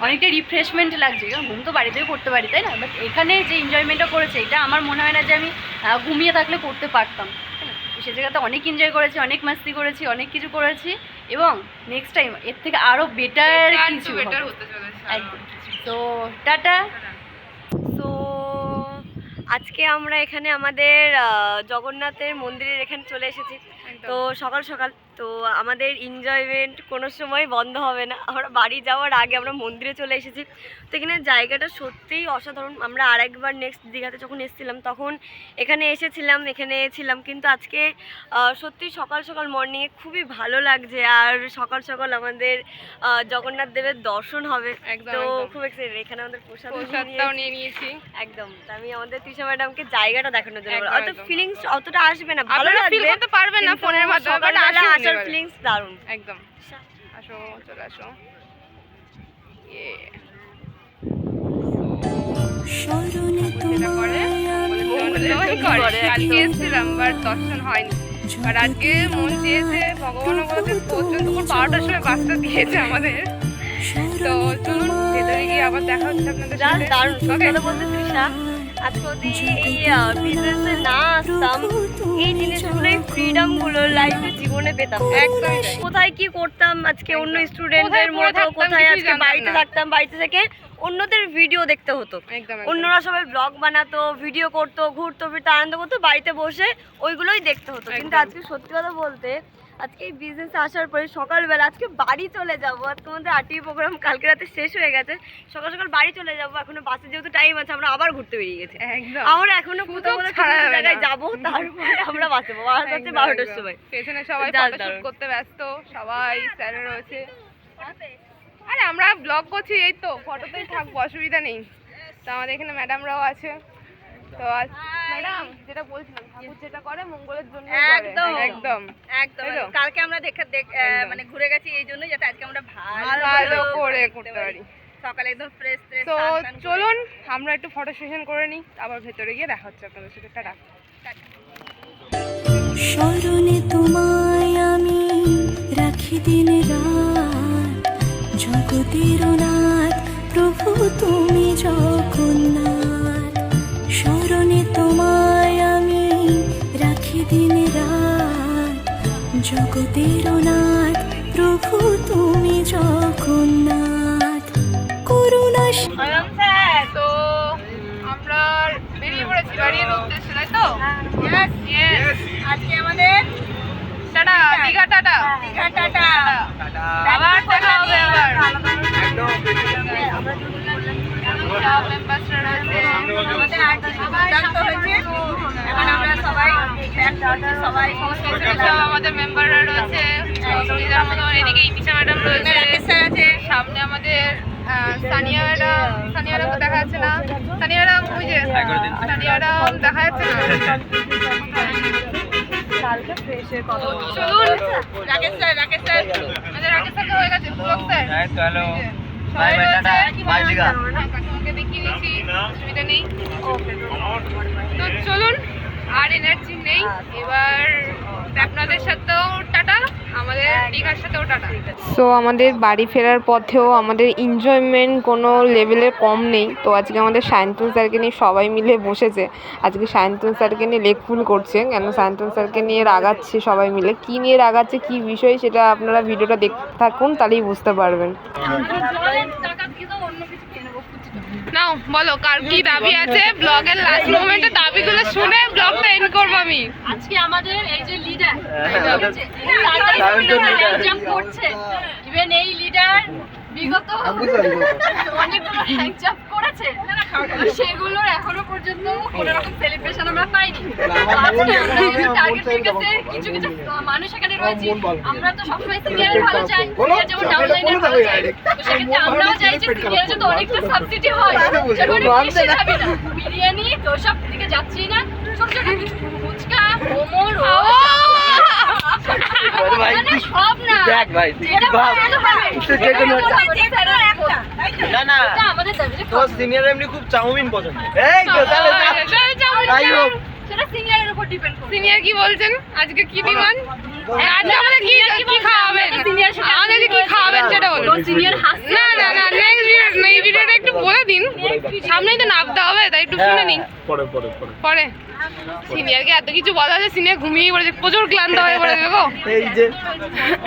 অনেকটা রিফ্রেশমেন্ট লাগছে, কারণ ঘুম তো বাড়িতেও করতে পারি, তাই না? বাট এখানে যে এনজয়মেন্টটা করেছে এটা আমার মনে হয় না যে আমি ঘুমিয়ে থাকলে করতে পারতাম, তাই না? তো সে জায়গাতে অনেক এনজয় করেছি, অনেক মাস্তি করেছি, অনেক কিছু করেছি, এবং নেক্সট টাইম এর থেকে আরও বেটার কিছু হতে চলেছে একদম। তো টাটা। তো আজকে আমরা এখানে আমাদের জগন্নাথের মন্দিরের এখানে চলে এসেছি। তো সকাল সকাল তো আমাদের এনজয়মেন্ট কোনো সময় বন্ধ হবে না। আমরা বাড়ি যাওয়ার আগে আমরা মন্দিরে চলে এসেছি। তো এখানে জায়গাটা সত্যিই অসাধারণ। আমরা আরেকবার নেক্সট দীঘাতে যখন এসেছিলাম তখন এখানে ছিলাম, কিন্তু আজকে সত্যি সকাল সকাল মর্নিংয়ে খুবই ভালো লাগছে, আর সকাল সকাল আমাদের জগন্নাথ দেবের দর্শন হবে। তো খুব এক্সাইটেড। এখানে আমাদের প্রসাদটাও নিয়ে নিয়েছি একদম। তো আমি আমাদের তৃষা ম্যাডামকে জায়গাটা দেখানোর জন্য, অত ফিলিংস অতটা আসবে না, ভালো লাগবে, পারবে না ফোনের মাধ্যমে, সকালবেলা আসার ফিলিংস দারুণ একদম। আসো, চলে আসো। স্মরণে তোমায় আমি কালকে এসেছিলাম বাট দর্শন হয়নি, আর আজকে মন চেয়েছে ভগবানের বলতে পর্যন্ত 12টার সময় বাসটা দিয়েছে আমাদের। তো চলুন ভেতরে গিয়ে আবার দেখা হচ্ছে আপনাদের সাথে। দারুণ কথা বলতে তৃষা, আজকে এই বিজনেসে না আসতাম, এই জিনিসগুলোই ফ্রিডমগুলো লাইফে জীবনে পেতাম। একদম কোথায় কি করতাম আজকে অন্য স্টুডেন্টদের মতো, কোথায় আজকে বাড়িতে থাকতাম, বাড়িতে থেকে অন্যদের ভিডিও দেখতে হতো, অন্যরা সবাই ব্লগ বানাতো, ভিডিও করতো, ঘুরতো ফিরতো, আনন্দ করতো, বাড়িতে বসে ওইগুলোই দেখতে হতো। কিন্তু আজকে সত্যি কথা বলতে আজকে এই বিজনেসে আসার পরে সকালবেলা আজকে বাড়ি চলে যাবো। আজকে আমাদের আরটিভি প্রোগ্রাম কালকে রাতে শেষ হয়ে গেছে, সকাল সকাল বাড়ি চলে যাবো। এখনো বাসে যেহেতু টাইম আছে, আমরা আবার ঘুরতে বেরিয়ে গেছি। আমরা এখনো কোথাও জায়গায় যাবো, তারপরে আমরা বাসে 12টার সময়। পেছনে সবাই ফটোশুট করতে ব্যস্ত, সবাই স্যারে রয়েছে, আরে আমরা ব্লগ করছি, এই তো ফটোতেই থাকবো, অসুবিধা নেই। তো আমাদের এখানে ম্যাডামরাও আছে, তো ম্যাডাম যেটা বলছিলাম, ঠাকুর যেটা করে মঙ্গলের জন্য একদম একদম একদম তাই তো? কালকে আমরা মানে ঘুরে গেছি এই জন্য যাতে আজকে আমরা ভালো করে করতে পারি। সকালে একদম ফ্রেশ তো চলুন আমরা একটু ফটো সেশন করে নিই, আবার ভেতরে গিয়ে দেখা হচ্ছে আপনাদের সাথে। টাটা। স্মরণে তোমায় আমি রাখি দিন রাত, জগতের নাথ প্রভু তুমি জগন্নাথ। স্মরণে তোমায় আমি রাখি দিন রাত, জগতের নাথ প্রভু তুমি জগন্নাথ। করুণা তো আমরা বেরিয়ে পড়েছি বাড়ির উদ্দেশ্যে, তাই তো? Yes. আজকে আমাদের tata, Digha tata. Digha tata. আবার দেখা হবে আবার। সব মেম্বারসরা রয়েছে। আমাদের আর্টিস্ট সিদ্ধান্ত হয়েছে, এখন আমরা সবাই সবাই সব আমাদের মেম্বাররা রয়েছে। সুবিধার মতো এদিকে ইতিশা ম্যাডাম রয়েছে, রাকেশ স্যার আছে, সামনে আমাদের সানিয়া ম্যাডাম। সানিয়া ম্যাডাম তো দেখা যাচ্ছে না। সানিয়া ম্যাডাম ওই যে সানিয়া ম্যাডাম দেখা যাচ্ছে না। চলুন রাকেশ স্যার আমাদের রাকেশ স্যার হয়ে গেছে, ব্লক স্যার। হ্যালো সবাই রয়েছে। কাকিমাকে দেখিয়ে দিচ্ছি, অসুবিধা নেই। তো চলুন, আর এনার্জি নেই, এবার আপনাদের সাথেও টাটা, আমাদের দীঘার সাথেও টাটা। সো আমাদের বাড়ি ফেরার পথেও আমাদের এনজয়মেন্ট কোনো লেভেলের কম নেই। তো আজকে আমাদের সায়ন্তন স্যারকে নিয়ে সবাই মিলে বসেছে। আজকে সায়ন্তন স্যারকে নিয়ে লেকফুল করছে, কেন সায়ন্তন স্যারকে নিয়ে রাগাচ্ছে সবাই মিলে। কী নিয়ে রাগাচ্ছে, কী বিষয়, সেটা আপনারা ভিডিওটা দেখতে থাকুন, তাহলেই বুঝতে পারবেন। নাও বলো কার কি দাবি আছে, ব্লগের লাস্ট মোমেন্টে দাবিগুলো শুনে ব্লগটা এন্ড করব আমি। আজকে আমাদের এই যে লিডার জাম্প করছে, ইভেন এই লিডার বিগত অনেকগুলো র্যাঙ্ক জাম্প করেছে, সেগুলোর এখনো পর্যন্ত কোনো রকম সেলিব্রেশন আমরা পাইনি। আজকে আমরা এই টার্গেট প্রেকার্সের কিছু কিছু মানুষ এখানে রয়েছে, আমরা তো সবসময় সিনিয়র ভালো চাই, সিনিয়র যেমন ডাউনলাইনের ভালো চাই, তো সেক্ষেত্রে আমরাও চাই যে সিনিয়র যদি অনেকটা সাবসিডি হয়, সেখানে বেশি যাবে না, বিরিয়ানি তো সব দিকে যাচ্ছি না, ছোট ছোট ফুচকা মোমোর মানে সব না দেখ ভাই না না আমাদের তো সিনিয়র এমনি খুব চাউমিন পছন্দ। সেটা সিনিয়রের উপর ডিপেন্ড করে। সিনিয়র কি বলছেন, আজকে কি ডিমান্ড, আজকে আমাদের কি কি খাওয়াবেন, আমাদের কি খাওয়াবেন সেটা বলুন। সিনিয়র না না না নেক্সট ভিডিও, এই ভিডিওটা একটু বলে দিন, সামনেই তো নামতে হবে, তাই একটু শুনে নিন পরে। সিনিয়রকে এত কিছু বলা আছে, সিনিয়র ঘুমিয়ে পড়েছে, প্রচুর ক্লান্ত হয়ে পড়েছে গো। এই যে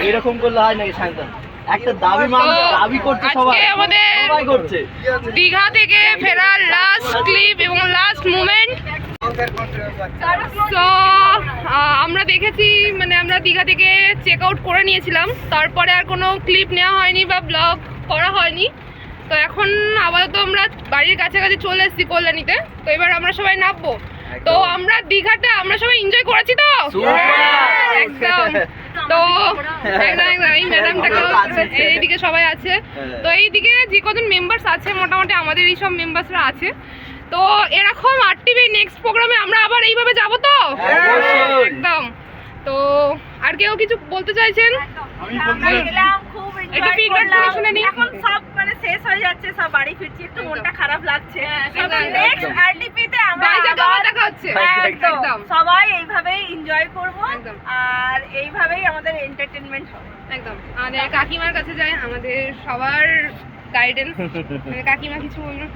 এরকম করলে হয় নাকি শান্তন, একটা দাবি দাবি করতে সবাই, আজকে আমাদের সবাই করছে। দীঘা থেকে ফেরার লাস্ট ক্লিপ এবং লাস্ট মোমেন্ট। তো আমরা দেখেছি, মানে আমরা দীঘা থেকে চেক আউট করে নিয়েছিলাম, তারপরে আর কোনো ক্লিপ নেওয়া হয়নি বা ব্লগ করা হয়নি। তো এখন আপাতত আমরা বাড়ির কাছাকাছি চলে এসেছি কল্যাণীতে। তো এবার আমরা সবাই নামবো। তো আমরা দীঘাটা আমরা সবাই এনজয় করেছি তো একদম। তো একদম এই ম্যাডামটাকেও এইদিকে সবাই আছে, তো এইদিকে যে কজন মেম্বার্স আছে মোটামুটি আমাদের এই সব মেম্বার্সরা আছে। তো এরকম RTV নেক্সট প্রোগ্রামে আমরা আবার এইভাবে যাব তো একদম। তো আর কেউ কিছু বলতে চাইছেন? একটু ফিডব্যাক করে শুনে নিই। এখন সব মানে শেষ হয়ে যাচ্ছে, সব বাড়ি ফিরছি, একটু মনটা খারাপ লাগছে। নেক্সট RDP তে আমরা আবার দেখা হচ্ছে, একদম সবাই এইভাবেই এনজয় করব, আর এইভাবেই আমাদের এন্টারটেইনমেন্ট হবে একদম। আমাদের কাকিমার কাছে যাই, আমাদের সবার গাইডেন্স। কাকিমা কিছু বলুন।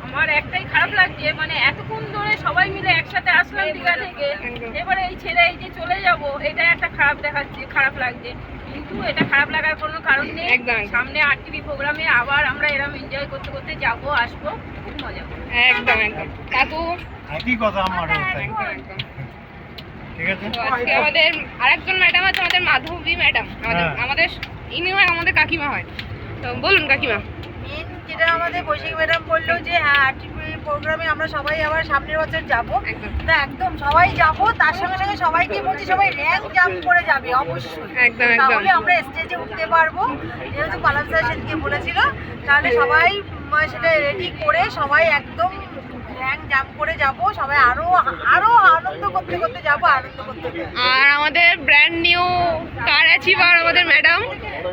আমার একটাই খারাপ লাগছে, মানে এতক্ষণ ধরে সবাই মিলে একসাথে আসলাম দীঘা থেকে, এবারে এই ছেড়ে এই যে চলে যাব, এটা একটা খারাপ লাগছে। কিন্তু এটা খারাপ লাগার কোনো কারণ নেই, সামনে RTV প্রোগ্রামে আবার আমরা এরকম এনজয় করতে করতে যাব, আসবো, খুব মজা করবো। একদম একদম কাকু একই কথা আমারও। ঠিক আছে, আজকে আমাদের আরেকজন ম্যাডাম আছে, আমাদের মাধবী ম্যাডাম, আমাদের ইনি হয় আমাদের কাকিমা হয়। তো বলুন কাকিমা। যেটা আমাদের বৈশাখী ম্যাডাম বললো যে হ্যাঁ RTV প্রোগ্রামে আমরা সবাই আবার সামনের বছর যাবো, তো একদম সবাই যাবো, তার সঙ্গে সঙ্গে সবাইকে বলছি সবাই র্যাঙ্ক জাম্প করে যাবে অবশ্যই, তাহলে আমরা স্টেজে উঠতে পারবো, যেহেতু পালাম স্যার সেদিকে বলেছিল। তাহলে সবাই সেটা রেডি করে সবাই একদম র্যাঙ্ক জাম্প করে যাব, সবাই আরো আরো আনন্দ করতে করতে যাব, আনন্দ করতে করতে। আর আমাদের ব্র্যান্ড নিউ কার অ্যাচিভার আমাদের ম্যাডাম,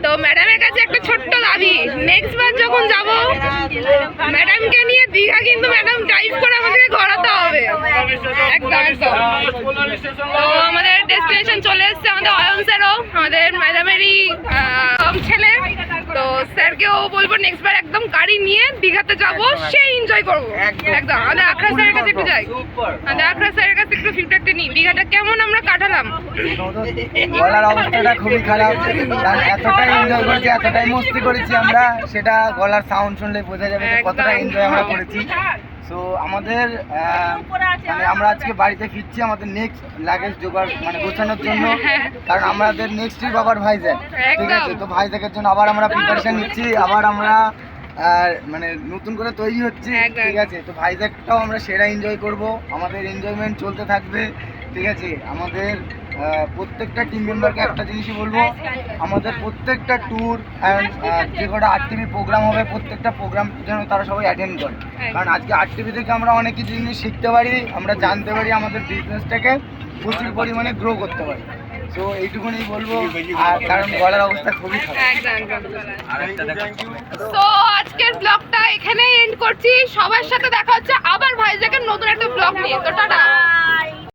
তো ম্যাডামের কাছে একটা ছোট্ট দাবি, নেক্সট বার যখন যাব ম্যাডামকে নিয়ে দীঘা কিন্তু ম্যাডাম ড্রাইভ করে আমাদেরকে ঘোরাতে হবে একদম একদম। তো আমাদের ডেস্টিনেশন চলে এসেছে, আমাদের অয়ন স্যারও আমাদের ম্যাডামেরই ছেলে, তো স্যারকেও বলবো নেক্সট বার একদম গাড়ি নিয়ে দীঘাতে যাব, সেই এনজয় করবো একদম। আমাদের আখড়া স্যারের কাছে একটু যাই, আমাদের আখড়া স্যারের কাছে একটু ফিডব্যাকটা নিই, দীঘাটা কেমন আমরা কাটালাম। গলার অবস্থাটা খুবই খারাপ, কারণ এতটাই এনজয় করেছি, এতটাই মস্তি করেছি আমরা, সেটা গলার সাউন্ড শুনলে বোঝা যাবে যে কতটা এনজয় আমরা করেছি। সো আমাদের মানে আমরা আজকে বাড়িতে ফিরছি আমাদের নেক্সট লাগেজ জোগাড় মানে গোছানোর জন্য, কারণ আমাদের নেক্সট ট্রিপ আবার ভাইজ্যাগ, ঠিক আছে? তো ভাইজ্যাগের জন্য আবার আমরা প্রিপারেশন নিচ্ছি, আবার আমরা মানে নতুন করে তৈরি হচ্ছে, ঠিক আছে? তো ভাইজ্যাগটাও আমরা সেরা এনজয় করব, আমাদের এনজয়মেন্ট চলতে থাকবে, ঠিক আছে? আমাদের প্রত্যেকটা টিম মেম্বারকে একটা জিনিসই বলবো, আমাদের প্রত্যেকটা ট্যুর অ্যান্ড যে কটা আরটিভি প্রোগ্রাম হবে প্রত্যেকটা প্রোগ্রাম যেন তারা সবাই অ্যাটেন্ড করে, কারণ আজকে আরটিভি থেকে আমরা অনেক কিছু জিনিস শিখতে পারি, আমরা জানতে পারি, আমাদের বিজনেসটাকে প্রচুর পরিমাণে গ্রো করতে পারি। তো এইটুকুনি বলবো, আর কারণ গলার অবস্থা খুবই খারাপ। তো আজকের ব্লগটা এখানেই এন্ড করছি, সবার সাথে দেখা হচ্ছে আবার ভাইজ্যাগের নতুন একটা ব্লগ নিয়ে। তো টাটা।